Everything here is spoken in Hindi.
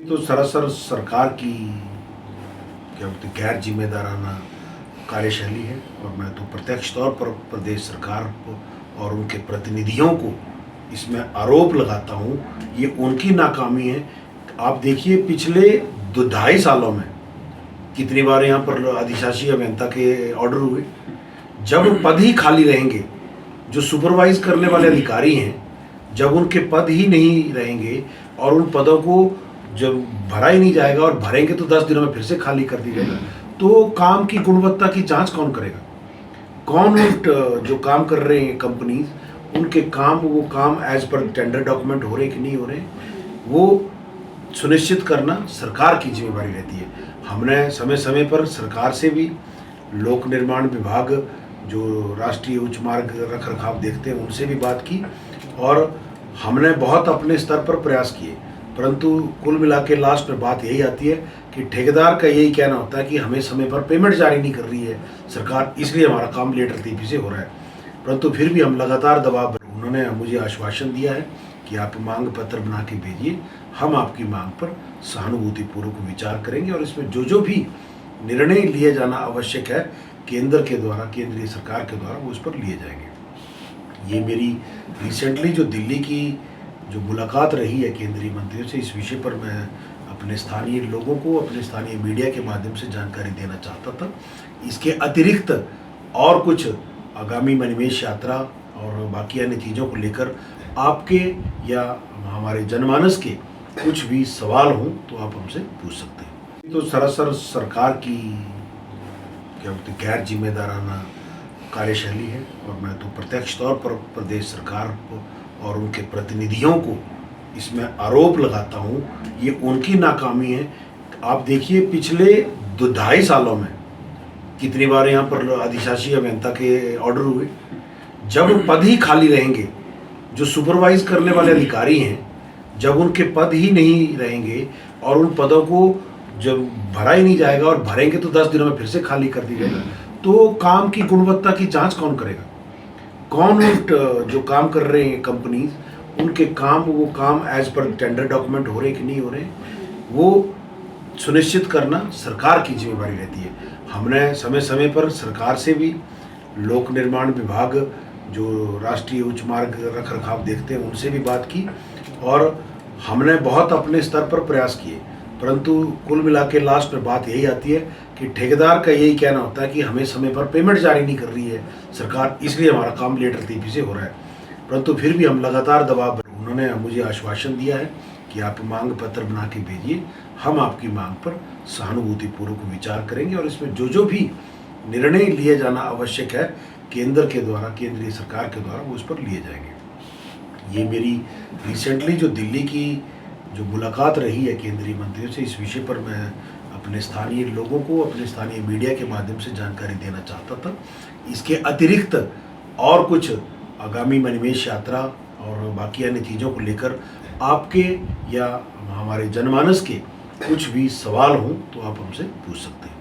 तो सरासर सरकार की क्या बोलते गैर जिम्मेदाराना कार्यशैली है और मैं तो प्रत्यक्ष तौर पर प्रदेश सरकार को और उनके प्रतिनिधियों को इसमें आरोप लगाता हूँ। ये उनकी नाकामी है। आप देखिए पिछले 2-2.5 सालों में कितनी बार यहाँ पर अधिशासी अभियंता के ऑर्डर हुए। जब पद ही खाली रहेंगे, जो सुपरवाइज करने वाले अधिकारी हैं, जब उनके पद ही नहीं रहेंगे और उन पदों को जब भरा ही नहीं जाएगा और भरेंगे तो 10 दिनों में फिर से खाली कर दी जाएगा, तो काम की गुणवत्ता की जांच कौन करेगा? कौन जो काम कर रहे हैं कंपनीज, उनके वो काम एज पर टेंडर डॉक्यूमेंट हो रहे कि नहीं हो रहे, वो सुनिश्चित करना सरकार की जिम्मेदारी रहती है। हमने समय समय पर सरकार से भी, लोक निर्माण विभाग जो राष्ट्रीय उच्च मार्ग रख रखाव देखते हैं उनसे भी बात की और हमने बहुत अपने स्तर पर प्रयास किए, परंतु कुल मिला के लास्ट में बात यही आती है कि ठेकेदार का यही कहना होता है कि हमें समय पर पेमेंट जारी नहीं कर रही है सरकार, इसलिए हमारा काम लेट तरतीबी से हो रहा है। परंतु फिर भी हम लगातार दबाव, उन्होंने मुझे आश्वासन दिया है कि आप मांग पत्र बना के भेजिए, हम आपकी मांग पर सहानुभूतिपूर्वक विचार करेंगे और इसमें जो भी निर्णय लिए जाना आवश्यक है केंद्र के द्वारा, केंद्रीय सरकार के द्वारा, वो उस पर लिए जाएंगे। ये मेरी रिसेंटली जो दिल्ली की जो मुलाकात रही है केंद्रीय मंत्रियों से, इस विषय पर मैं अपने स्थानीय लोगों को, अपने स्थानीय मीडिया के माध्यम से जानकारी देना चाहता था। इसके अतिरिक्त और कुछ आगामी मणिमहेश यात्रा और बाकी अन्य चीज़ों को लेकर आपके या हमारे जनमानस के कुछ भी सवाल हों तो आप हमसे पूछ सकते हैं। तो सरासर सरकार की क्या बोलते गैर जिम्मेदाराना कार्यशैली है और मैं तो प्रत्यक्ष तौर पर प्रदेश सरकार को और उनके प्रतिनिधियों को इसमें आरोप लगाता हूँ। ये उनकी नाकामी है। आप देखिए पिछले 2-2.5 सालों में कितनी बार यहाँ पर अधिशासी अभियंता के ऑर्डर हुए। जब पद ही खाली रहेंगे, जो सुपरवाइज करने वाले अधिकारी हैं, जब उनके पद ही नहीं रहेंगे और उन पदों को जब भरा ही नहीं जाएगा और भरेंगे तो 10 दिनों में फिर से खाली कर दी जाएगा, तो काम की गुणवत्ता की जांच कौन करेगा? कौन जो काम कर रहे हैं कंपनीज, उनके वो काम एज पर टेंडर डॉक्यूमेंट हो रहे कि नहीं हो रहे, वो सुनिश्चित करना सरकार की जिम्मेदारी रहती है। हमने समय समय पर सरकार से भी, लोक निर्माण विभाग जो राष्ट्रीय उच्च मार्ग रख रखाव देखते हैं उनसे भी बात की और हमने बहुत अपने स्तर पर प्रयास किए, परंतु कुल मिला के लास्ट में बात यही आती है कि ठेकेदार का यही कहना होता है कि हमें समय पर पेमेंट जारी नहीं कर रही है सरकार, इसलिए हमारा काम लेट तरतीबी से हो रहा है। परंतु फिर भी हम लगातार दबाव, उन्होंने मुझे आश्वासन दिया है कि आप मांग पत्र बना के भेजिए, हम आपकी मांग पर सहानुभूतिपूर्वक विचार करेंगे और इसमें जो भी निर्णय लिए जाना आवश्यक है केंद्र के द्वारा, केंद्रीय सरकार के द्वारा, वो उस पर लिए जाएंगे। ये मेरी रिसेंटली जो दिल्ली की जो मुलाकात रही है केंद्रीय मंत्रियों से, इस विषय पर मैं अपने स्थानीय लोगों को, अपने स्थानीय मीडिया के माध्यम से जानकारी देना चाहता था। इसके अतिरिक्त और कुछ आगामी मणिमहेश यात्रा और बाकी अन्य चीज़ों को लेकर आपके या हमारे जनमानस के कुछ भी सवाल हों तो आप हमसे पूछ सकते हैं।